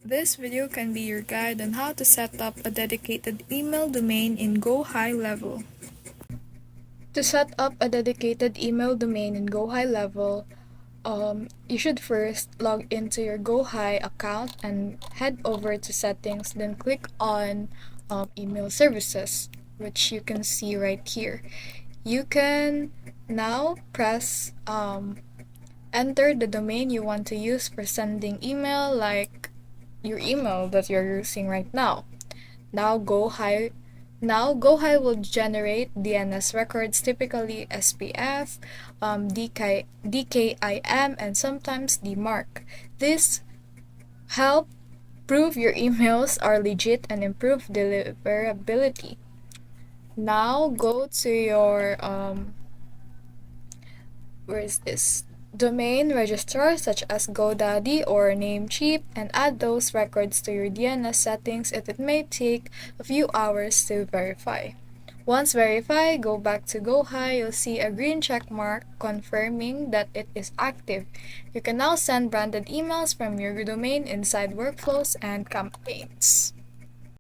This video can be your guide on how to set up a dedicated email domain in Gohighlevel. To set up a dedicated email domain in Gohighlevel, you should first log into your Gohigh account and head over to settings, then click on email services, which you can see right here. You can now press enter the domain you want to use for sending email, like your email that you're using right now. Now Gohighh will generate DNS records, typically SPF, DKIM, and sometimes DMARC. This help prove your emails are legit and improve deliverability. Now go to your where is this? Domain registrar such as GoDaddy or Namecheap and add those records to your DNS settings, and it may take a few hours to verify. Once verified, go back to Gohighh. You'll see a green check mark confirming that it is active. You can now send branded emails from your domain inside workflows and campaigns.